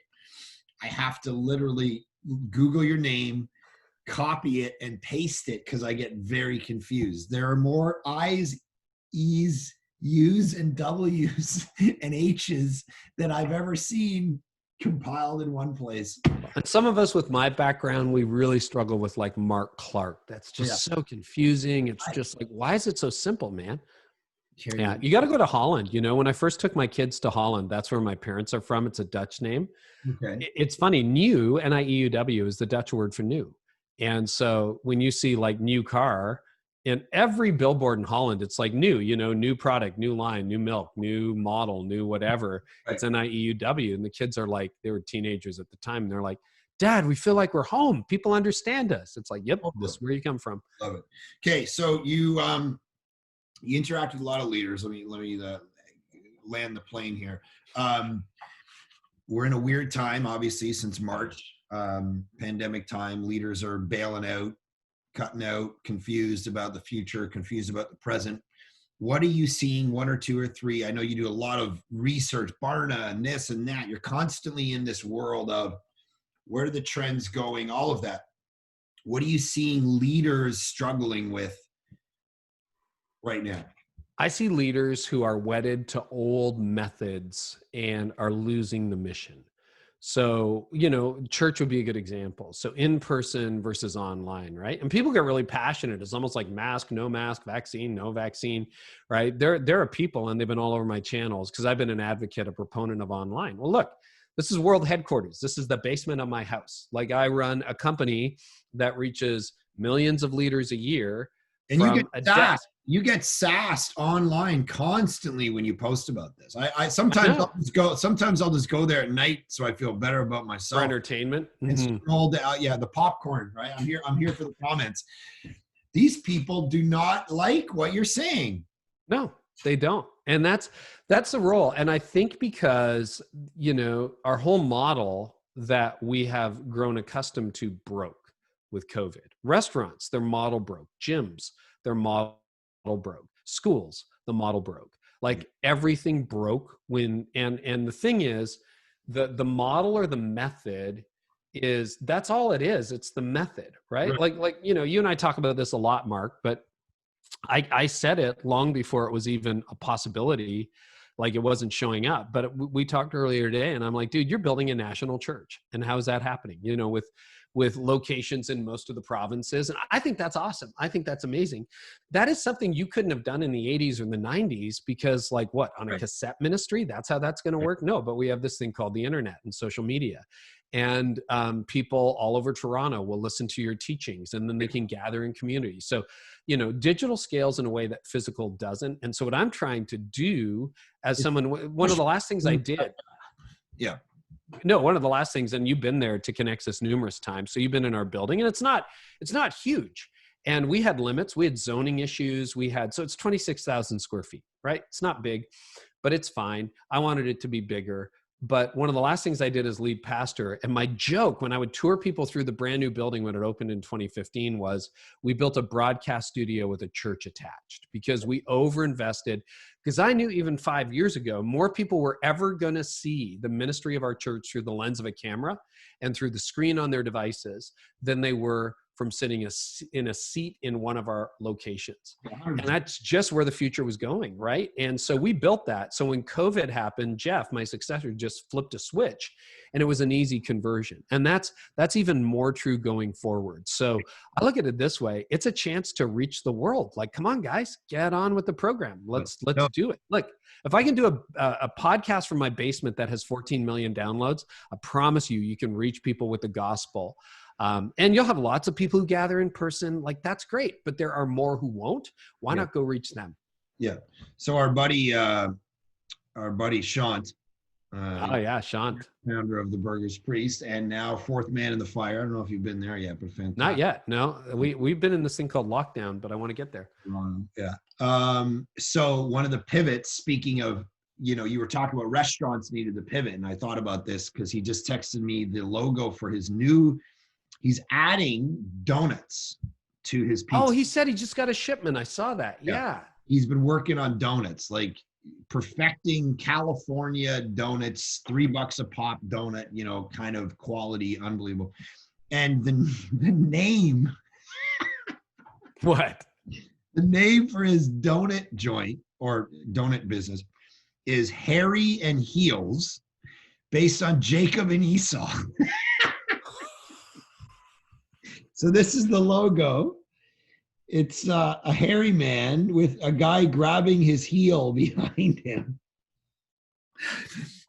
I have to literally Google your name, copy it, and paste it, because I get very confused. There are more I's, E's, U's, and W's and H's than I've ever seen compiled in one place. And some of us with my background, we really struggle with like Mark Clark. That's just so confusing. It's just like, why is it so simple, man? Yeah, you got to go to Holland. When I first took my kids to Holland, that's where my parents are from. It's a Dutch name. Okay. It's funny. Nieuw, N-I-E-U-W, is the Dutch word for new. And so when you see like new car, in every billboard in Holland, it's like new, new product, new line, new milk, new model, new whatever. Right. It's N-I-E-U-W. And the kids are like, they were teenagers at the time. And they're like, Dad, we feel like we're home. People understand us. It's like, yep, this is where you come from. Love it. Okay. So you interact with a lot of leaders. Let me land the plane here. We're in a weird time, obviously, since March, pandemic time. Leaders are bailing out, cutting out, confused about the future, confused about the present. What are you seeing? 1 or 2 or 3? I know you do a lot of research, Barna and this and that. You're constantly in this world of where are the trends going, all of that. What are you seeing leaders struggling with right now? I see leaders who are wedded to old methods and are losing the mission. So, church would be a good example. So in person versus online, right? And people get really passionate. It's almost like mask, no mask, vaccine, no vaccine, right? There are people, and they've been all over my channels because I've been an advocate, a proponent of online. Well, look, this is world headquarters. This is the basement of my house. Like, I run a company that reaches millions of leaders a year And you get from a sassed. desk. You get sassed online constantly when you post about this. I I sometimes know. I'll just go there at night so I feel better about For myself entertainment. and Mhm. scroll down. Yeah, the popcorn, right? I'm here for the comments. These people do not like what you're saying. No, they don't. And that's the role. And I think because, our whole model that we have grown accustomed to broke with COVID. Restaurants, their model broke. Gyms, their model broke. Schools, the model broke. Like, everything broke and the thing is, the model or the method that's all it is. It's the method, right? Right. Like, you and I talk about this a lot, Mark, but I said it long before it was even a possibility, like it wasn't showing up. But we talked earlier today, and I'm like, dude, you're building a national church, and how is that happening? With locations in most of the provinces, and I think that's awesome. I think that's amazing. That is something you couldn't have done in the 80s or the 90s because, like, what, on a Right. cassette ministry? That's how that's going to work? No, but we have this thing called the internet and social media. And people all over Toronto will listen to your teachings, and then they can gather in community. So, digital scales in a way that physical doesn't. And so what I'm trying to do as someone, one of the last things I did, Yeah. no, one of the last things, and you've been there to Connexus numerous times. So you've been in our building, and it's not huge. And we had limits. We had zoning issues. So it's 26,000 square feet, right? It's not big, but it's fine. I wanted it to be bigger. But one of the last things I did as lead pastor, and my joke when I would tour people through the brand new building when it opened in 2015 was, we built a broadcast studio with a church attached because we overinvested. Because I knew even 5 years ago, more people were ever going to see the ministry of our church through the lens of a camera and through the screen on their devices than they were from sitting in a seat in one of our locations. And that's just where the future was going, right? And so we built that. So when COVID happened, Jeff, my successor, just flipped a switch, and it was an easy conversion. And that's even more true going forward. So I look at it this way. It's a chance to reach the world. Like, come on, guys, get on with the program. Let's do it. Look, if I can do a podcast from my basement that has 14 million downloads, I promise you can reach people with the gospel. And you'll have lots of people who gather in person. Like, that's great, but there are more who won't. Why not go reach them? Yeah. So our buddy Shant, Shant. founder of the Burgers Priest, and now fourth man in the fire. I don't know if you've been there yet, but fantastic. Not yet. No, we've been in this thing called lockdown, but I want to get there. Yeah. So one of the pivots, speaking of, you were talking about restaurants needed to pivot, and I thought about this because he just texted me the logo for his he's adding donuts to his pizza. Oh, he said he just got a shipment. I saw that. Yeah. He's been working on donuts, like perfecting California donuts, $3 a pop donut, kind of quality, unbelievable. And the name. What? The name for his donut joint or donut business is Harry and Heels, based on Jacob and Esau. So this is the logo. It's a hairy man with a guy grabbing his heel behind him.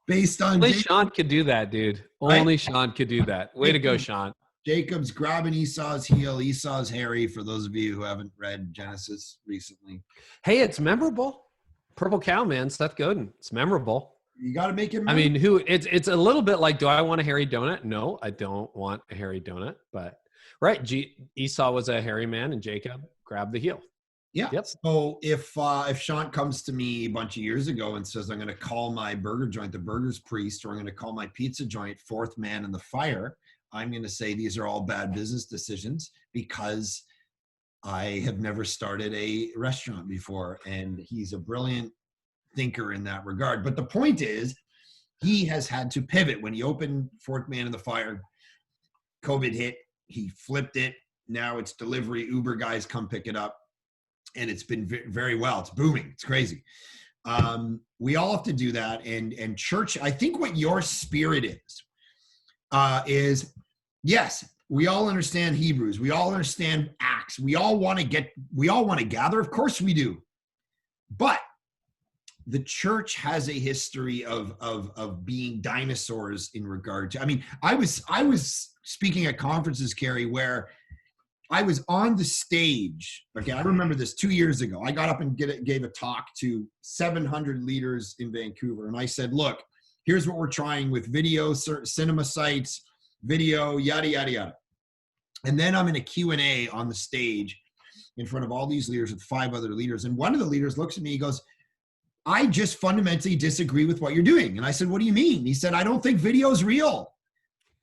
Based on only Sean could do that, dude. Only Sean could do that. Way to go, Sean. Jacob's grabbing Esau's heel. Esau's hairy, for those of you who haven't read Genesis recently. Hey, it's memorable. Purple Cow, man, Seth Godin. It's memorable. You got to make it memorable. I mean, it's a little bit like, do I want a hairy donut? No, I don't want a hairy donut, but right. Esau was a hairy man, and Jacob grabbed the heel. Yeah. Yep. So if Sean comes to me a bunch of years ago and says, I'm going to call my burger joint the Burgers Priest, or I'm going to call my pizza joint Fourth Man in the Fire, I'm going to say these are all bad business decisions because I have never started a restaurant before. And he's a brilliant thinker in that regard. But the point is, he has had to pivot. When he opened Fourth Man in the Fire, COVID hit. He flipped it. Now it's delivery. Uber guys come pick it up. and it's been very well. It's booming. It's crazy. We all have to do that. And church, I think what your spirit is yes, we all understand Hebrews. We all understand Acts. We all want to gather. Of course we do. But the church has a history of being dinosaurs in regard to, I mean, I was speaking at conferences, Carey, where I was on the stage. Okay, I remember this 2 years ago. I got up and gave a talk to 700 leaders in Vancouver. And I said, look, here's what we're trying with video, cinema sites, video, yada, yada, yada. And then I'm in a Q&A on the stage in front of all these leaders with 5 other leaders. And one of the leaders looks at me, he goes, I just fundamentally disagree with what you're doing. And I said, what do you mean? He said, I don't think video is real.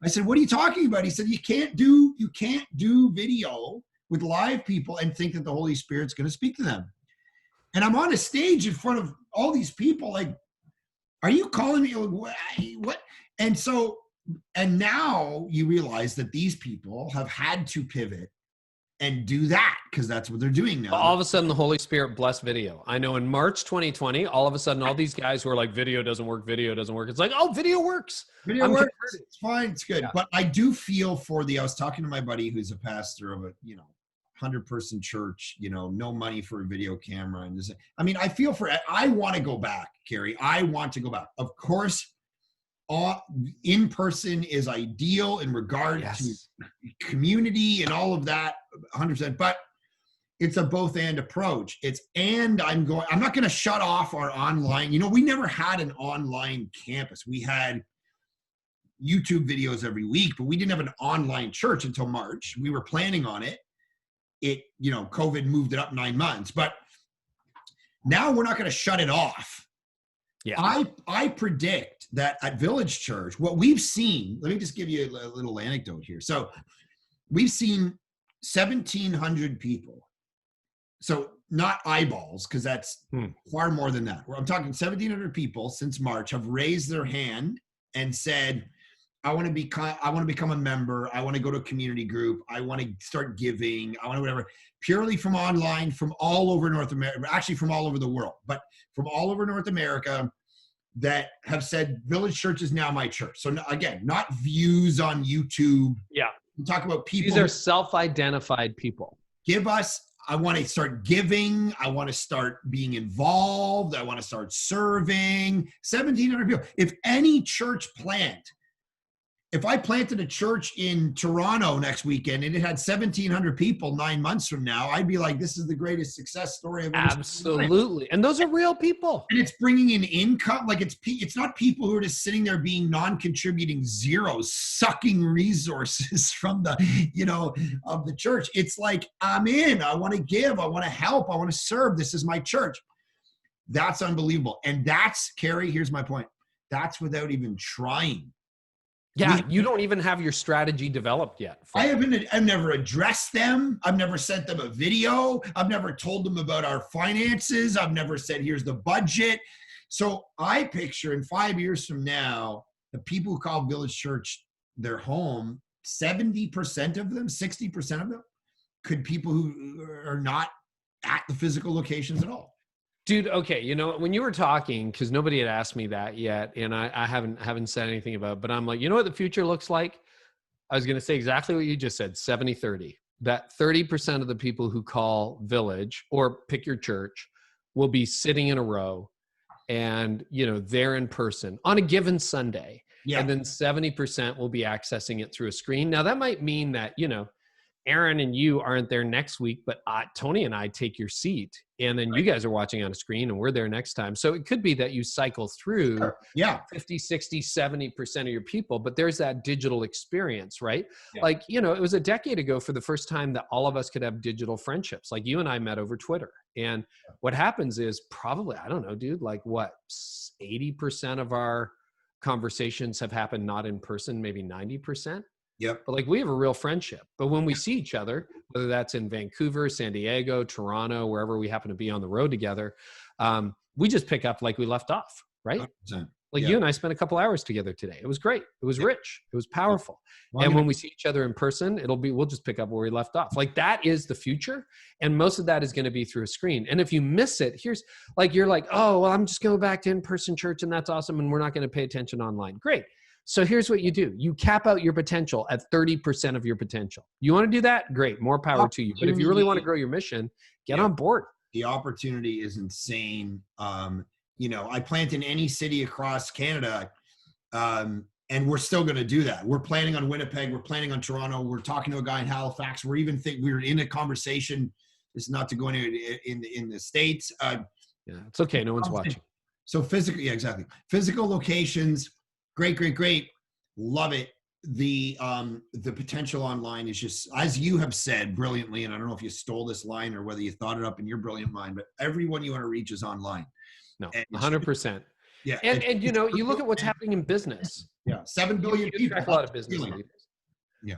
I said, what are you talking about? He said, you can't do video with live people and think that the Holy Spirit's going to speak to them. And I'm on a stage in front of all these people, like, are you calling me? What? And now you realize that these people have had to pivot and do that because that's what they're doing now. All of a sudden, the Holy Spirit blessed video. I know in March 2020, all of a sudden, all these guys who are like, video doesn't work. It's like, oh, video works. Video works. It's fine. It's good. Yeah. But I do feel I was talking to my buddy who's a pastor of a, 100-person church, no money for a video camera. And I mean, I want to go back, Carey. I want to go back. Of course, in person is ideal in regard to community and all of that, 100%. But it's a both and approach. I'm not going to shut off our online. We never had an online campus. We had YouTube videos every week, but we didn't have an online church until March. We were planning on it. COVID moved it up 9 months, but now we're not going to shut it off. Yeah. I predict that at Village Church, what we've seen, let me just give you a little anecdote here. So we've seen 1,700 people. So not eyeballs, because that's far more than that. I'm talking 1,700 people since March have raised their hand and said, I want to become a member. I want to go to a community group. I want to start giving. I want to whatever. Purely from online, from all over North America, actually from all over the world, but from all over North America that have said Village Church is now my church. So again, not views on YouTube. Yeah. We talk about people. These are self-identified people. I want to start giving. I want to start being involved. I want to start serving. 1,700 people. If any church plant, if I planted a church in Toronto next weekend and it had 1,700 people 9 months from now, I'd be like, this is the greatest success story I've ever seen. Absolutely. And those are real people. And it's bringing in income. Like it's not people who are just sitting there being non-contributing zeros, sucking resources from the, of the church. It's like, I'm in, I want to give, I want to help, I want to serve. This is my church. That's unbelievable. And that's, Carey, here's my point. That's without even trying. Yeah, you don't even have your strategy developed yet. I've never addressed them. I've never sent them a video. I've never told them about our finances. I've never said, here's the budget. So I picture in 5 years from now, the people who call Village Church their home, 70% of them, 60% of them, could people who are not at the physical locations at all. Dude, okay, when you were talking, because nobody had asked me that yet, and I haven't said anything about it, but I'm like, you know what the future looks like? I was going to say exactly what you just said, 70-30. That 30% of the people who call Village or pick your church will be sitting in a row and, they're in person on a given Sunday. Yeah. And then 70% will be accessing it through a screen. Now, that might mean that, Aaron and you aren't there next week, but Tony and I take your seat, and then you guys are watching on a screen and we're there next time. So it could be that you cycle through 50, 60, 70% of your people, but there's that digital experience, right? Yeah. Like, it was a decade ago for the first time that all of us could have digital friendships. Like you and I met over Twitter. And what happens is probably, I don't know, dude, like 80% of our conversations have happened not in person, maybe 90%. Yep. But like we have a real friendship. But when we see each other, whether that's in Vancouver, San Diego, Toronto, wherever we happen to be on the road together, we just pick up like we left off, right? 100%. Like you and I spent a couple hours together today. It was great. It was rich. It was powerful. Well, and when we see each other in person, we'll just pick up where we left off. Like that is the future. And most of that is going to be through a screen. And if you miss it, here's like, you're like, oh, well, I'm just going back to in-person church and that's awesome. And we're not going to pay attention online. Great. So here's what you do. You cap out your potential at 30% of your potential. You want to do that? Great. More power to you. But if you really want to grow your mission, get on board. The opportunity is insane. I plant in any city across Canada, and we're still going to do that. We're planning on Winnipeg. We're planning on Toronto. We're talking to a guy in Halifax. We're in a conversation. This is not to go into in the States. It's okay. No one's watching. So exactly. Physical locations. Great. Love it. The potential online is just, as you have said brilliantly, and I don't know if you stole this line or whether you thought it up in your brilliant mind, but everyone you want to reach is online. No, 100%. Yeah. And you look at what's happening in business. Yeah. 7 billion people. A lot of business leaders. Yeah.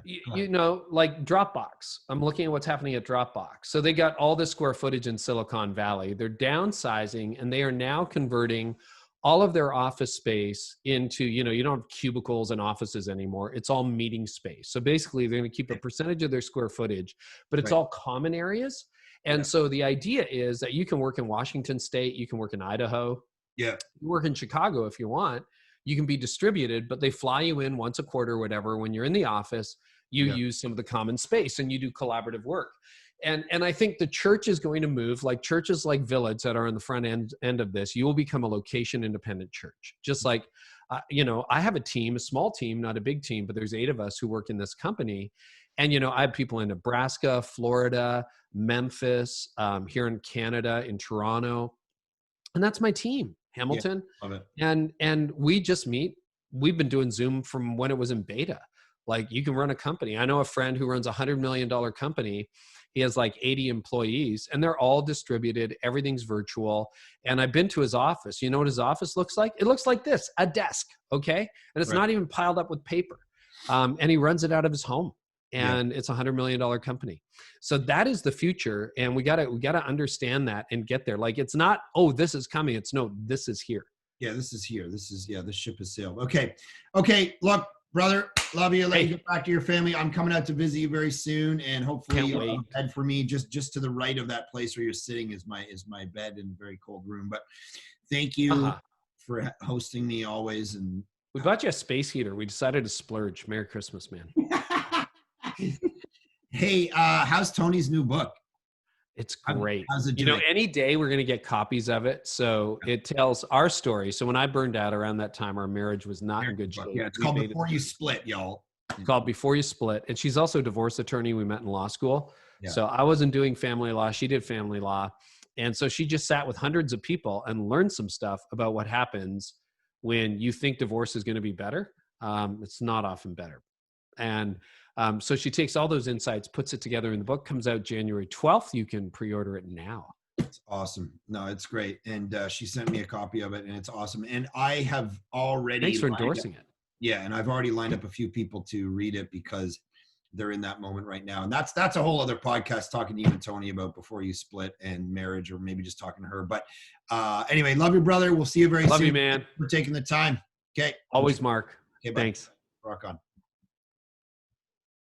Like Dropbox. I'm looking at what's happening at Dropbox. So they got all this square footage in Silicon Valley. They're downsizing and they are now converting all of their office space into, you don't have cubicles and offices anymore. It's all meeting space. So basically they're going to keep a percentage of their square footage, but it's all common areas. And so the idea is that you can work in Washington State, you can work in Idaho, you work in Chicago if you want, you can be distributed, but they fly you in once a quarter or whatever. When you're in the office, you use some of the common space and you do collaborative work. And I think the church is going to move, like churches like Village that are on the front end of this. You will become a location independent church. Just like, I have a team, a small team, not a big team, but there's 8 of us who work in this company. And, I have people in Nebraska, Florida, Memphis, here in Canada, in Toronto. And that's my team, Hamilton. Yeah, love it. And we just meet. We've been doing Zoom from when it was in beta. Like you can run a company. I know a friend who runs a $100 million company. He has like 80 employees and they're all distributed. Everything's virtual. And I've been to his office. You know what his office looks like? It looks like this, a desk. Okay. And it's not even piled up with paper. And he runs it out of his home and it's a $100 million company. So that is the future. And we gotta understand that and get there. Like, it's not, oh, this is coming. It's no, this is here. Yeah. This is here. The ship has sailed. Okay. Look, brother, love you. Let you get back to your family. I'm coming out to visit you very soon, and hopefully you'll bed for me. Just to the right of that place where you're sitting is my bed in a very cold room. But thank you for hosting me always. And we bought you a space heater. We decided to splurge. Merry Christmas, man. Hey, how's Tony's new book? It's great. How's it doing? Any day we're going to get copies of it. So it tells our story. So when I burned out around that time, our marriage was not in good shape. Yeah, it's called Before You Split, y'all. It's called Before You Split. And she's also a divorce attorney. We met in law school. Yeah. So I wasn't doing family law. She did family law. And so she just sat with hundreds of people and learned some stuff about what happens when you think divorce is going to be better. It's not often better. And so she takes all those insights, puts it together in the book, comes out January 12th. You can pre-order it now. It's awesome. No, it's great. And she sent me a copy of it and it's awesome. And I have already— Thanks for endorsing it. Yeah. And I've already lined up a few people to read it because they're in that moment right now. And that's a whole other podcast, talking to you and Tony about Before You Split and marriage, or maybe just talking to her. But anyway, love you, brother. We'll see you very soon. Love you, man. Thanks for taking the time. Okay. Always, Mark. Okay, thanks. Rock on.